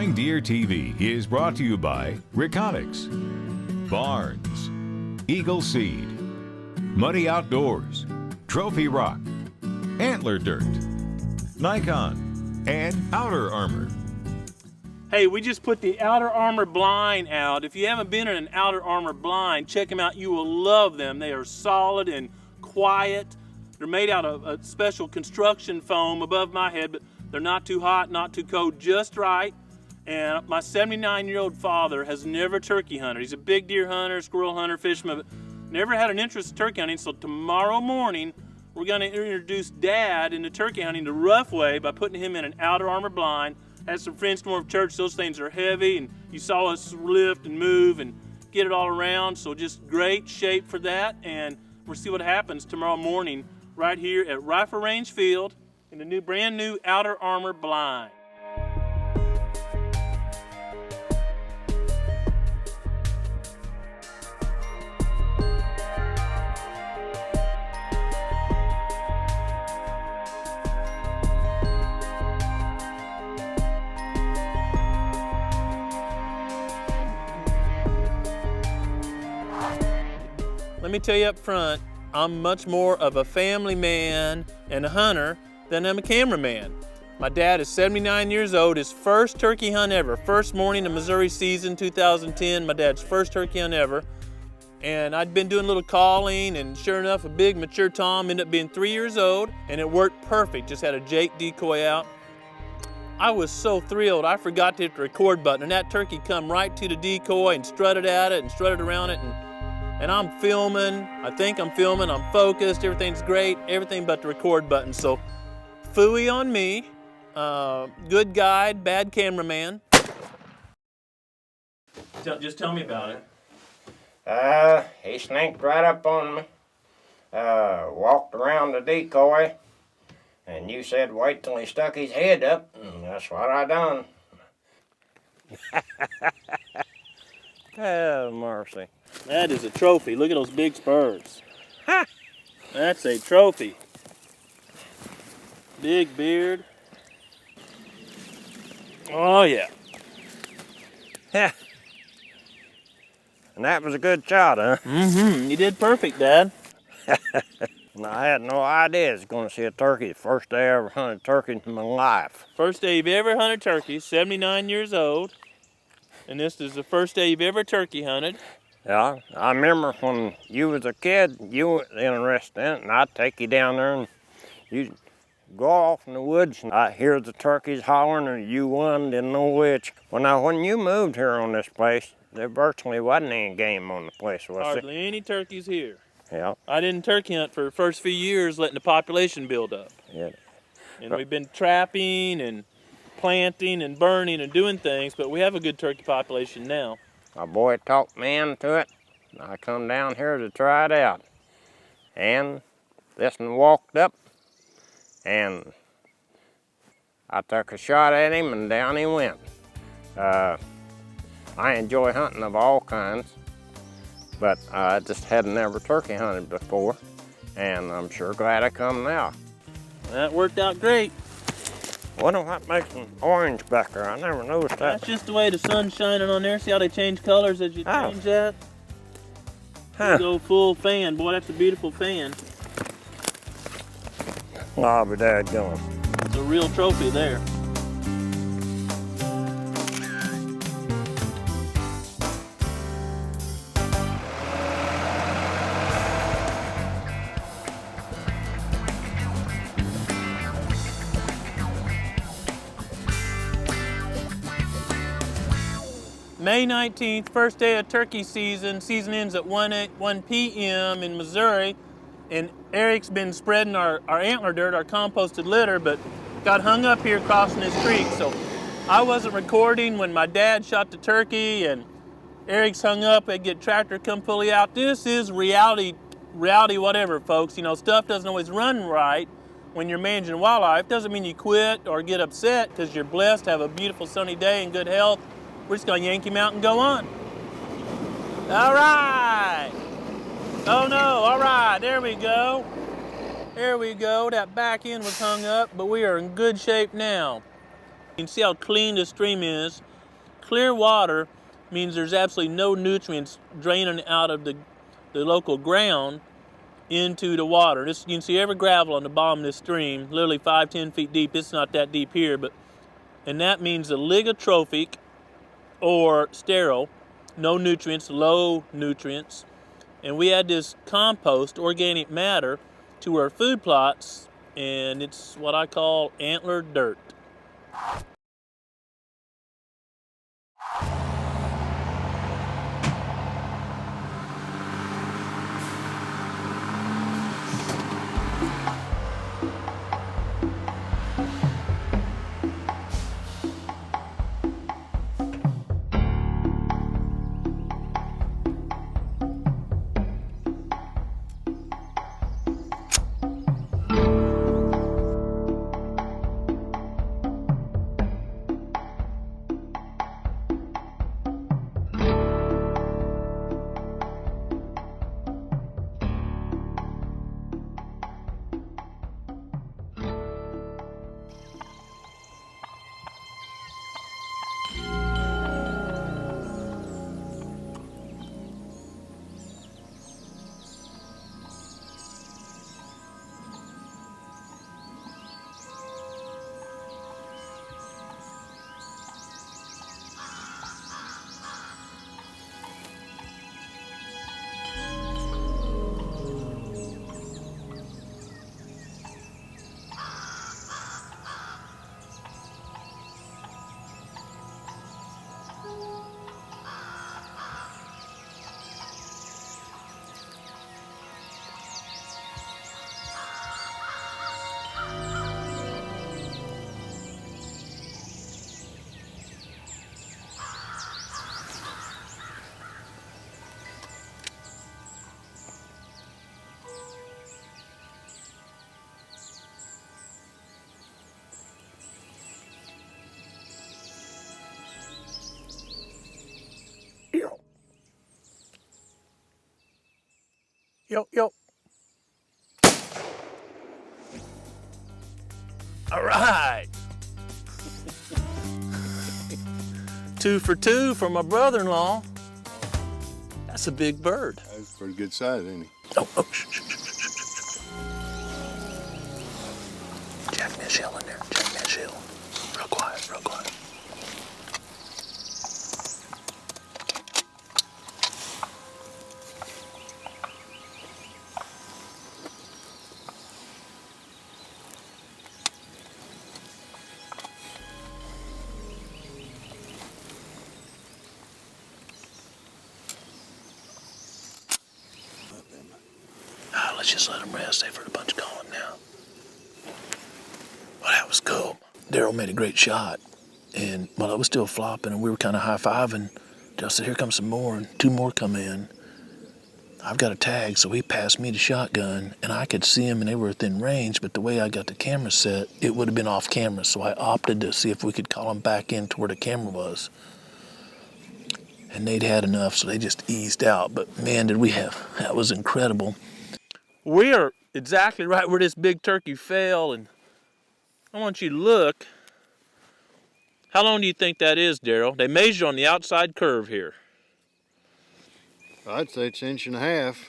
GrowingDeer.tv is brought to you by Riconics, Barnes, Eagle Seed, Muddy Outdoors, Trophy Rock, Antler Dirt, Nikon, and Outer Armor. Hey, we just put the Outer Armor blind out. If you haven't been in an Outer Armor blind, check them out. You will love them. They are solid and quiet. They're made out of a special construction foam above my head, but they're not too hot, not too cold, just right. And my 79-year-old father has never turkey hunted. He's a big deer hunter, squirrel hunter, fisherman, but never had an interest in turkey hunting. So tomorrow morning, we're going to introduce Dad into turkey hunting the rough way by putting him in an Outer Armor blind. Had some friends come over to church. Those things are heavy, and you saw us lift and move and get it all around. So just great shape for that, and we'll see what happens tomorrow morning right here at Rifle Range Field in the brand new Outer Armor blind. Let me tell you up front, I'm much more of a family man and a hunter than I'm a cameraman. My dad is 79 years old, his first turkey hunt ever. First morning of Missouri season 2010, my dad's first turkey hunt ever. And I'd been doing a little calling, and sure enough, a big mature tom ended up being 3 years old, and it worked perfect. Just had a Jake decoy out. I was so thrilled, I forgot to hit the record button, and that turkey come right to the decoy and strutted at it and strutted around it. And I'm filming, I think I'm filming, I'm focused, everything's great, everything but the record button. So, phooey on me, good guide, bad cameraman. Just tell me about it. He sneaked right up on me, walked around the decoy, and you said wait till he stuck his head up, and that's what I done. Oh, mercy. That is a trophy. Look at those big spurs. Ha! That's a trophy. Big beard. Oh, yeah. Yeah. And that was a good shot, huh? Mm-hmm. You did perfect, Dad. And I had no idea I was going to see a turkey the first day I ever hunted turkey in my life. First day you've ever hunted turkey, 79 years old. And this is the first day you've ever turkey hunted. Yeah, I remember when you was a kid, you were interested in it, and I'd take you down there and you'd go off in the woods and I'd hear the turkeys hollering and you won, didn't know which. Well, now when you moved here on this place, there virtually wasn't any game on the place, was there? Hardly any turkeys here. Yeah. I didn't turkey hunt for the first few years, letting the population build up. Yeah. And we've been trapping and planting and burning and doing things, but we have a good turkey population now. My boy talked me into it, and I come down here to try it out. And this one walked up, and I took a shot at him, and down he went. I enjoy hunting of all kinds, but I just hadn't never turkey hunted before, and I'm sure glad I come now. That worked out great. Wonder what makes them orange back there. I never noticed that. That's just the way the sun's shining on there. See how they change colors as you change that? Huh. Go full fan. Boy, that's a beautiful fan. I'll be dadgone. It's a real trophy there. May 19th, first day of turkey season. Season ends at 1 p.m. in Missouri. And Eric's been spreading our antler dirt, our composted litter, but got hung up here crossing this creek. So I wasn't recording when my dad shot the turkey and Eric's hung up. I'd get tractor come pulley out. This is reality whatever, folks. You know, stuff doesn't always run right when you're managing wildlife. Doesn't mean you quit or get upset because you're blessed to have a beautiful sunny day and good health. We're just gonna yank him out and go on. All right. Oh no, all right, there we go. There we go, that back end was hung up, but we are in good shape now. You can see how clean the stream is. Clear water means there's absolutely no nutrients draining out of the local ground into the water. This, you can see every gravel on the bottom of this stream, literally 5-10 feet deep. It's not that deep here, and that means the ligotrophic or sterile, no nutrients, low nutrients. And we add this compost, organic matter, to our food plots, and it's what I call antler dirt. Yo, yo. All right. 2 for 2 for my brother-in-law. That's a big bird. That's a pretty good size, ain't he? Oh, shh. Jack Miss Hill in there. Jack Miss Hill. Real quiet, real quiet. Let's just let them rest. They've heard a bunch calling now. Well, that was cool. Daryl made a great shot. And while it was still flopping and we were kind of high-fiving, Daryl said, here comes some more, and 2 more come in. I've got a tag, so he passed me the shotgun, and I could see him, and they were within range, but the way I got the camera set, it would have been off camera, so I opted to see if we could call them back in to where the camera was. And they'd had enough, so they just eased out. But man, did we have, that was incredible. We are exactly right where this big turkey fell, and I want you to look. How long do you think that is, Daryl? They measure on the outside curve here. I'd say it's 1.5 inches.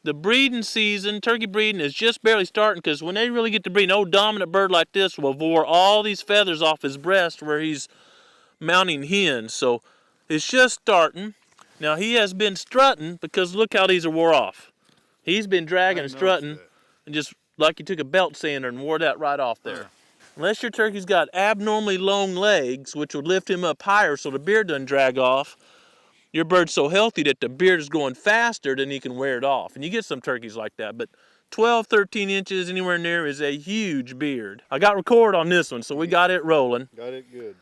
The breeding season, turkey breeding, is just barely starting, because when they really get to breed, an old dominant bird like this will bore all these feathers off his breast where he's mounting hens. So it's just starting. Now he has been strutting, because look how these are wore off. He's been dragging and strutting, and just like he took a belt sander and wore that right off there. Unless your turkey's got abnormally long legs, which would lift him up higher so the beard doesn't drag off, your bird's so healthy that the beard is going faster than he can wear it off. And you get some turkeys like that, but 12, 13 inches, anywhere in there, is a huge beard. I got record on this one, so we got it rolling. Got it good.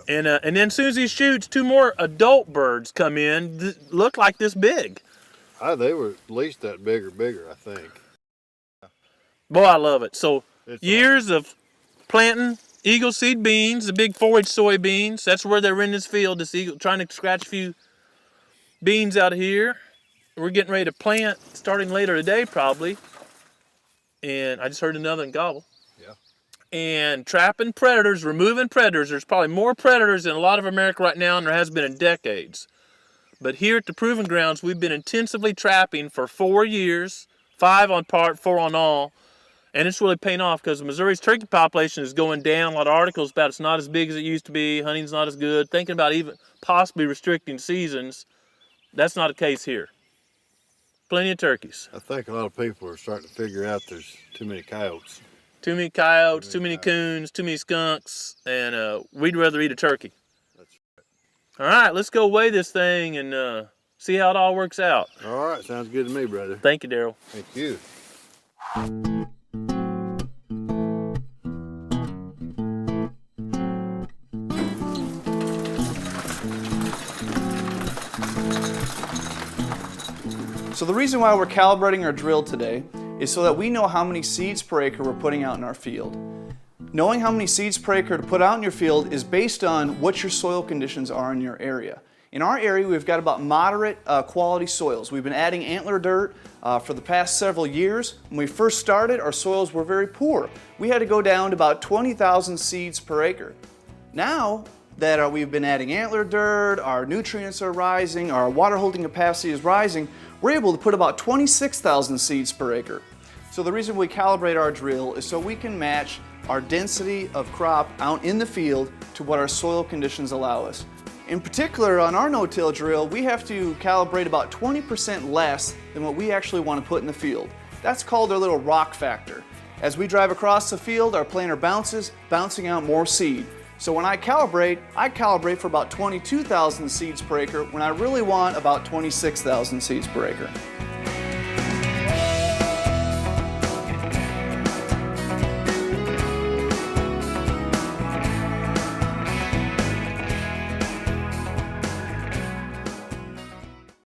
And then as soon as he shoots, 2 more adult birds come in, look like this big. They were at least that big or bigger, I think. Boy, I love it. So It's years of planting eagle seed beans, the big forage soybeans. That's where they were in this field, this eagle, trying to scratch a few beans out of here. We're getting ready to plant starting later today probably. And I just heard another one gobble. Yeah. and trapping predators, removing predators. There's probably more predators in a lot of America right now than there has been in decades. But here at the Proving Grounds, we've been intensively trapping for 4 years, 5 on part, 4 on all. And it's really paying off because Missouri's turkey population is going down. A lot of articles about it's not as big as it used to be. Hunting's not as good. Thinking about even possibly restricting seasons. That's not the case here. Plenty of turkeys. I think a lot of people are starting to figure out there's too many coyotes. Too many coyotes, too many coons, too many skunks, and we'd rather eat a turkey. That's right. All right, let's go weigh this thing and see how it all works out. All right, sounds good to me, brother. Thank you, Daryl. Thank you. So the reason why we're calibrating our drill today is so that we know how many seeds per acre we're putting out in our field. Knowing how many seeds per acre to put out in your field is based on what your soil conditions are in your area. In our area, we've got about moderate quality soils. We've been adding antler dirt for the past several years. When we first started, our soils were very poor. We had to go down to about 20,000 seeds per acre. Now that we've been adding antler dirt, our nutrients are rising, our water holding capacity is rising, we're able to put about 26,000 seeds per acre. So the reason we calibrate our drill is so we can match our density of crop out in the field to what our soil conditions allow us. In particular, on our no-till drill, we have to calibrate about 20% less than what we actually want to put in the field. That's called our little rock factor. As we drive across the field, our planer bounces, bouncing out more seed. So when I calibrate for about 22,000 seeds per acre when I really want about 26,000 seeds per acre.